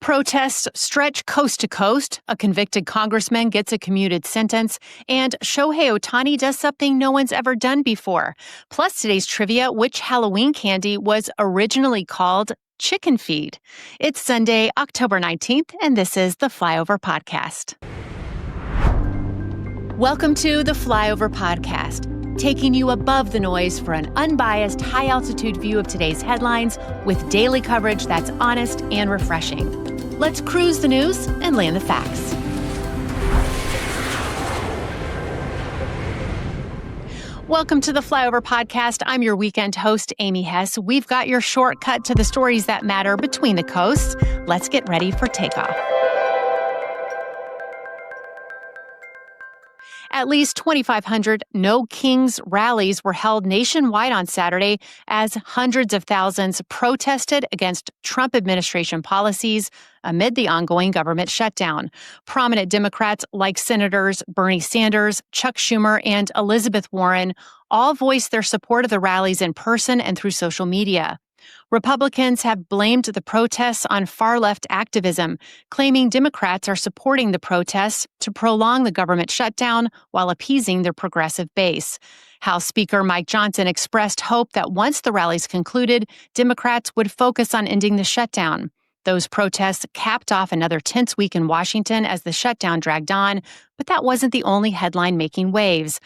Protests stretch coast to coast. A convicted congressman gets a commuted sentence. And Shohei Ohtani does something no one's ever done before. Plus, today's trivia: which Halloween candy was originally called chicken feed? It's Sunday, October 19th, and this is the Flyover Podcast. Welcome to the Flyover Podcast, taking you above the noise for an unbiased, high-altitude view of today's headlines with daily coverage that's honest and refreshing. Let's cruise the news and land the facts. Welcome to the Flyover Podcast. I'm your weekend host, Amy Hess. We've got your shortcut to the stories that matter between the coasts. Let's get ready for takeoff. At least 2,500 No Kings rallies were held nationwide on Saturday as hundreds of thousands protested against Trump administration policies amid the ongoing government shutdown. Prominent Democrats like Senators Bernie Sanders, Chuck Schumer, and Elizabeth Warren all voiced their support of the rallies in person and through social media. Republicans have blamed the protests on far-left activism, claiming Democrats are supporting the protests to prolong the government shutdown while appeasing their progressive base. House Speaker Mike Johnson expressed hope that once the rallies concluded, Democrats would focus on ending the shutdown. Those protests capped off another tense week in Washington as the shutdown dragged on, but that wasn't the only headline making waves.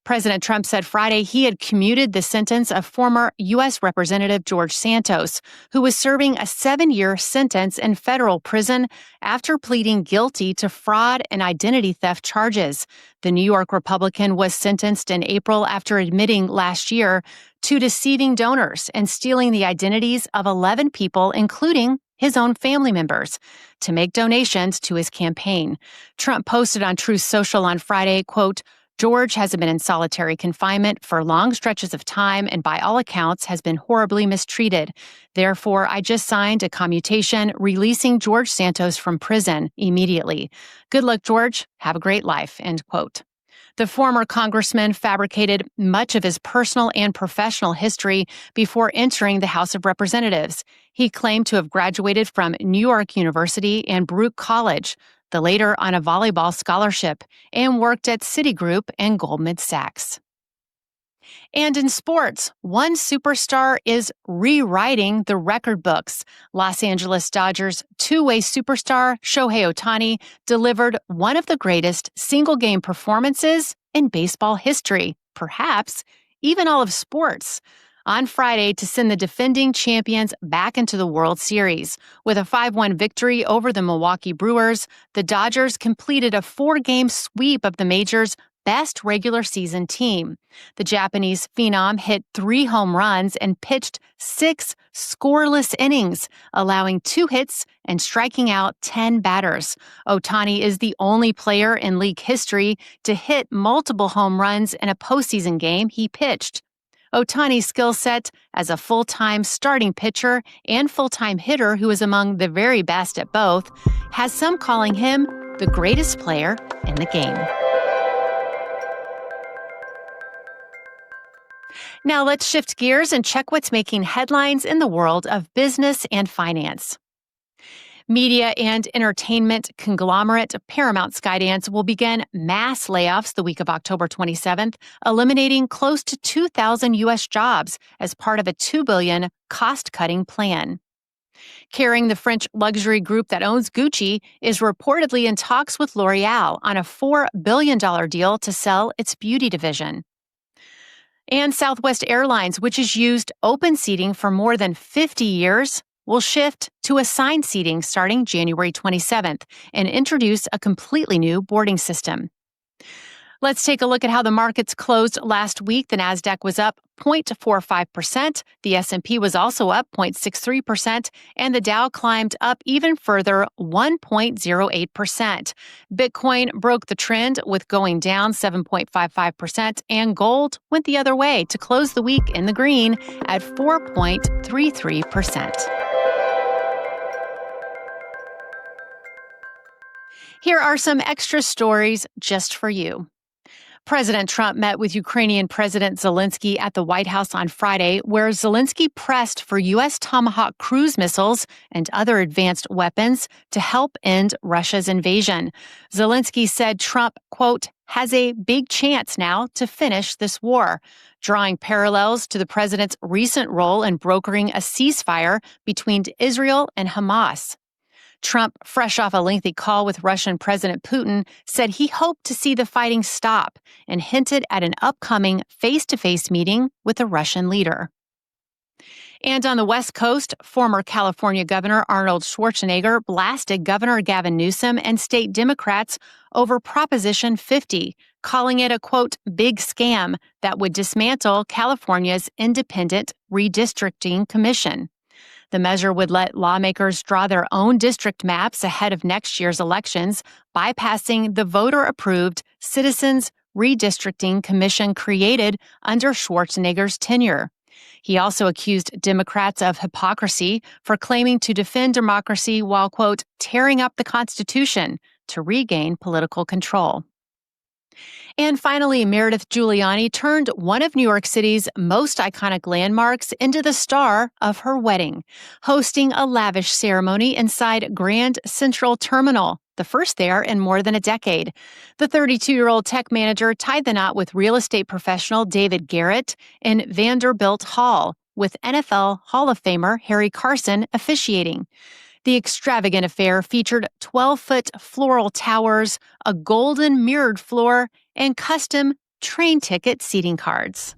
President Trump said Friday he had commuted the sentence of former U.S. Representative George Santos, who was serving a 7-year sentence in federal prison after pleading guilty to fraud and identity theft charges. The New York Republican was sentenced in April after admitting last year to deceiving donors and stealing the identities of 11 people, including his own family members, to make donations to his campaign. Trump posted on Truth Social on Friday, quote, "George has been in solitary confinement for long stretches of time and by all accounts has been horribly mistreated. Therefore, I just signed a commutation releasing George Santos from prison immediately. Good luck, George. Have a great life," end quote. The former congressman fabricated much of his personal and professional history before entering the House of Representatives. He claimed to have graduated from New York University and Baruch College, the later on a volleyball scholarship, and worked at Citigroup and Goldman Sachs. And in sports, one superstar is rewriting the record books. Los Angeles Dodgers two-way superstar Shohei Ohtani delivered one of the greatest single-game performances in baseball history, perhaps even all of sports, on Friday to send the defending champions back into the World Series. With a 5-1 victory over the Milwaukee Brewers, the Dodgers completed a 4-game sweep of the major's best regular season team. The Japanese phenom hit 3 home runs and pitched 6 scoreless innings, allowing 2 hits and striking out 10 batters. Ohtani is the only player in league history to hit multiple home runs in a postseason game he pitched. Ohtani's skill set as a full-time starting pitcher and full-time hitter who is among the very best at both has some calling him the greatest player in the game. Now let's shift gears and check what's making headlines in the world of business and finance. Media and entertainment conglomerate Paramount Skydance will begin mass layoffs the week of October 27th, eliminating close to 2,000 U.S. jobs as part of a $2 billion cost-cutting plan. Kering, the French luxury group that owns Gucci, is reportedly in talks with L'Oreal on a $4 billion deal to sell its beauty division. And Southwest Airlines, which has used open seating for more than 50 years, will shift to assigned seating starting January 27th and introduce a completely new boarding system. Let's take a look at how the markets closed last week. The Nasdaq was up 0.45%, the S&P was also up 0.63%, and the Dow climbed up even further 1.08%. Bitcoin broke the trend with going down 7.55%, and gold went the other way to close the week in the green at 4.33%. Here are some extra stories just for you. President Trump met with Ukrainian President Zelensky at the White House on Friday, where Zelensky pressed for U.S. Tomahawk cruise missiles and other advanced weapons to help end Russia's invasion. Zelensky said Trump, quote, has a big chance now to finish this war, drawing parallels to the president's recent role in brokering a ceasefire between Israel and Hamas. Trump, fresh off a lengthy call with Russian President Putin, said he hoped to see the fighting stop and hinted at an upcoming face-to-face meeting with the Russian leader. And on the West Coast, former California Governor Arnold Schwarzenegger blasted Governor Gavin Newsom and state Democrats over Proposition 50, calling it a, quote, big scam that would dismantle California's independent redistricting commission. The measure would let lawmakers draw their own district maps ahead of next year's elections, bypassing the voter-approved Citizens Redistricting Commission created under Schwarzenegger's tenure. He also accused Democrats of hypocrisy for claiming to defend democracy while, quote, tearing up the Constitution to regain political control. And finally, Meredith Giuliani turned one of New York City's most iconic landmarks into the star of her wedding, hosting a lavish ceremony inside Grand Central Terminal, the first there in more than a decade. The 32-year-old tech manager tied the knot with real estate professional David Garrett in Vanderbilt Hall, with NFL Hall of Famer Harry Carson officiating. The extravagant affair featured 12-foot floral towers, a golden mirrored floor, and custom train ticket seating cards.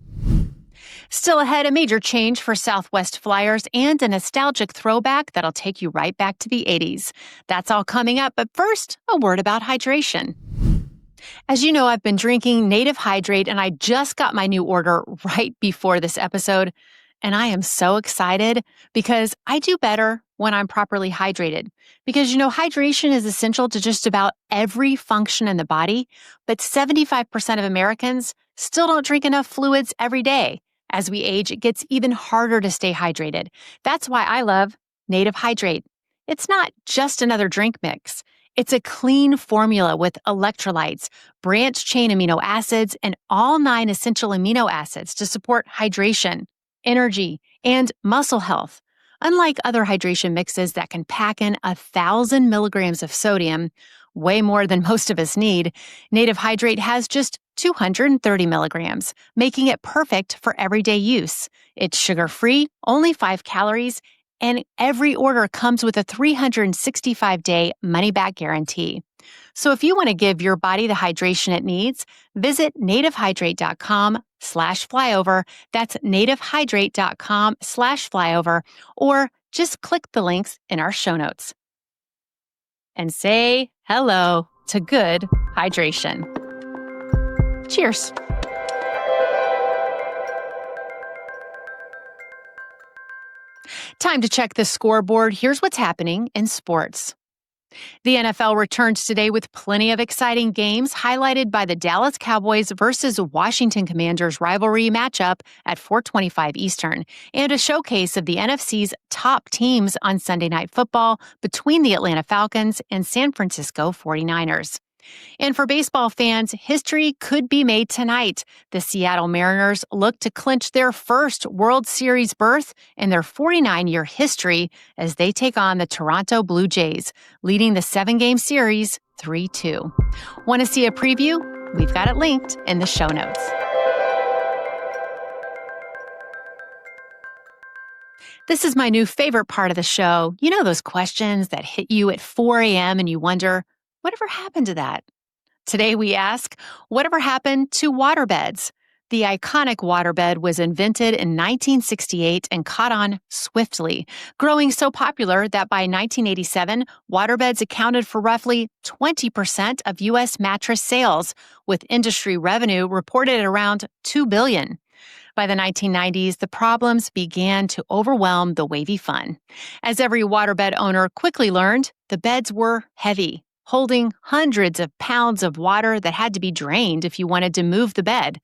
Still ahead, a major change for Southwest Flyers and a nostalgic throwback that'll take you right back to the 80s. That's all coming up, but first, a word about hydration. As you know, I've been drinking Native Hydrate, and I just got my new order right before this episode. And I am so excited because I do better when I'm properly hydrated. Because, hydration is essential to just about every function in the body, but 75% of Americans still don't drink enough fluids every day. As we age, it gets even harder to stay hydrated. That's why I love Native Hydrate. It's not just another drink mix. It's a clean formula with electrolytes, branched-chain amino acids, and all 9 essential amino acids to support hydration, energy, and muscle health. Unlike other hydration mixes that can pack in 1,000 milligrams of sodium, way more than most of us need, Native Hydrate has just 230 milligrams, making it perfect for everyday use. It's sugar-free, only 5 calories, and every order comes with a 365-day money-back guarantee. So if you want to give your body the hydration it needs, visit nativehydrate.com/flyover. That's nativehydrate.com/flyover, or just click the links in our show notes. And say hello to good hydration. Cheers. Time to check the scoreboard. Here's what's happening in sports. The NFL returns today with plenty of exciting games, highlighted by the Dallas Cowboys versus Washington Commanders rivalry matchup at 4:25 Eastern, and a showcase of the NFC's top teams on Sunday Night Football between the Atlanta Falcons and San Francisco 49ers. And for baseball fans, history could be made tonight. The Seattle Mariners look to clinch their first World Series berth in their 49-year history as they take on the Toronto Blue Jays, leading the 7-game series 3-2. Want to see a preview? We've got it linked in the show notes. This is my new favorite part of the show. You know those questions that hit you at 4 a.m. and you wonder, whatever happened to that? Today we ask, whatever happened to waterbeds? The iconic waterbed was invented in 1968 and caught on swiftly, growing so popular that by 1987, waterbeds accounted for roughly 20% of U.S. mattress sales, with industry revenue reported at around $2 billion. By the 1990s, the problems began to overwhelm the wavy fun. As every waterbed owner quickly learned, the beds were heavy, holding hundreds of pounds of water that had to be drained if you wanted to move the bed.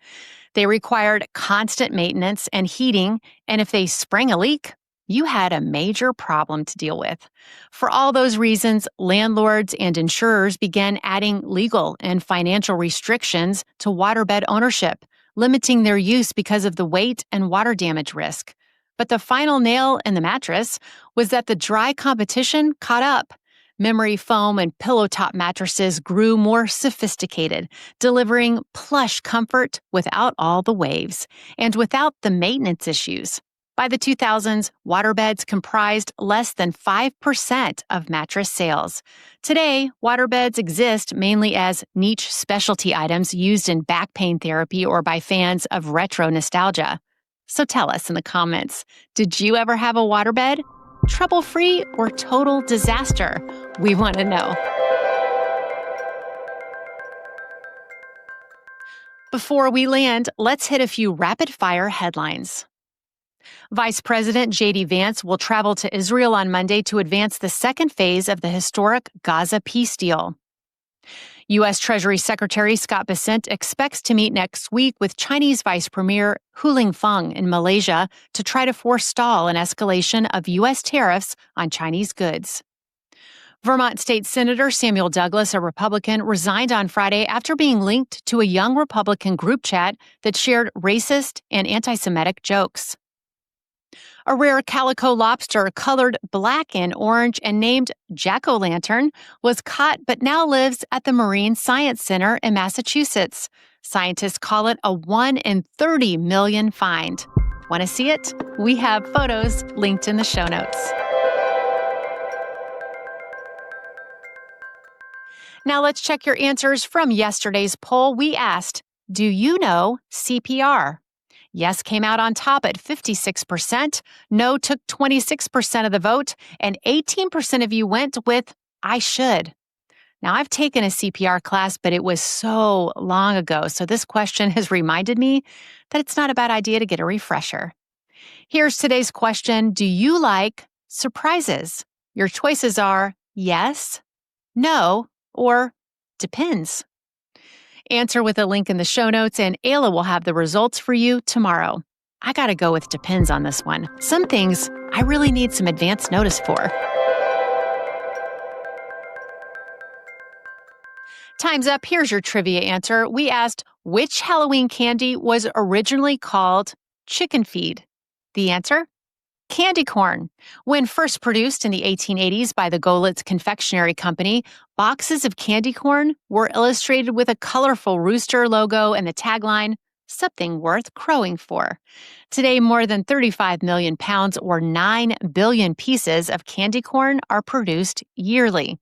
They required constant maintenance and heating, and if they sprang a leak, you had a major problem to deal with. For all those reasons, landlords and insurers began adding legal and financial restrictions to waterbed ownership, limiting their use because of the weight and water damage risk. But the final nail in the mattress was that the dry competition caught up. Memory foam and pillow top mattresses grew more sophisticated, delivering plush comfort without all the waves and without the maintenance issues. By the 2000s, waterbeds comprised less than 5% of mattress sales. Today, waterbeds exist mainly as niche specialty items used in back pain therapy or by fans of retro nostalgia. So tell us in the comments, did you ever have a waterbed? Trouble-free or total disaster? We want to know. Before we land, let's hit a few rapid-fire headlines. Vice President J.D. Vance will travel to Israel on Monday to advance the second phase of the historic Gaza peace deal. U.S. Treasury Secretary Scott Bessent expects to meet next week with Chinese Vice Premier Hu Lingfeng in Malaysia to try to forestall an escalation of U.S. tariffs on Chinese goods. Vermont State Senator Samuel Douglas, a Republican, resigned on Friday after being linked to a young Republican group chat that shared racist and anti-Semitic jokes. A rare calico lobster colored black and orange and named Jack-o'-lantern was caught but now lives at the Marine Science Center in Massachusetts. Scientists call it a 1 in 30 million find. Want to see it? We have photos linked in the show notes. Now let's check your answers from yesterday's poll. We asked, do you know CPR? Yes came out on top at 56%. No took 26% of the vote, and 18% of you went with I should. Now, I've taken a CPR class, but it was so long ago, so this question has reminded me that it's not a bad idea to get a refresher. Here's today's question. Do you like surprises? Your choices are yes, no, or depends. Answer with a link in the show notes, and Ayla will have the results for you tomorrow. I gotta go with depends on this one. Some things I really need some advance notice for. Time's up. Here's your trivia answer. We asked, which Halloween candy was originally called chicken feed? The answer? Candy corn. When first produced in the 1880s by the Golitz Confectionery Company, boxes of candy corn were illustrated with a colorful rooster logo and the tagline, something worth crowing for. Today, more than 35 million pounds or 9 billion pieces of candy corn are produced yearly.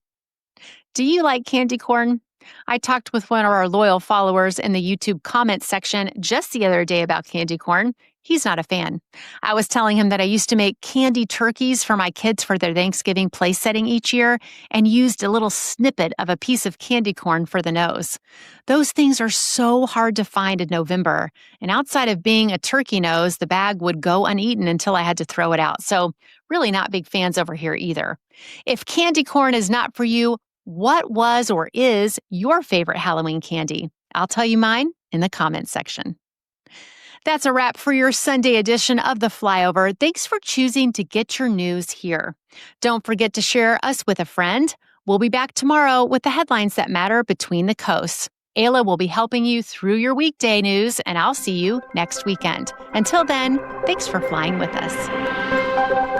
Do you like candy corn? I talked with one of our loyal followers in the YouTube comments section just the other day about candy corn. He's not a fan. I was telling him that I used to make candy turkeys for my kids for their Thanksgiving place setting each year and used a little snippet of a piece of candy corn for the nose. Those things are so hard to find in November, and outside of being a turkey nose, the bag would go uneaten until I had to throw it out. So really not big fans over here either. If candy corn is not for you, what was or is your favorite Halloween candy? I'll tell you mine in the comments section. That's a wrap for your Sunday edition of The Flyover. Thanks for choosing to get your news here. Don't forget to share us with a friend. We'll be back tomorrow with the headlines that matter between the coasts. Ayla will be helping you through your weekday news, and I'll see you next weekend. Until then, thanks for flying with us.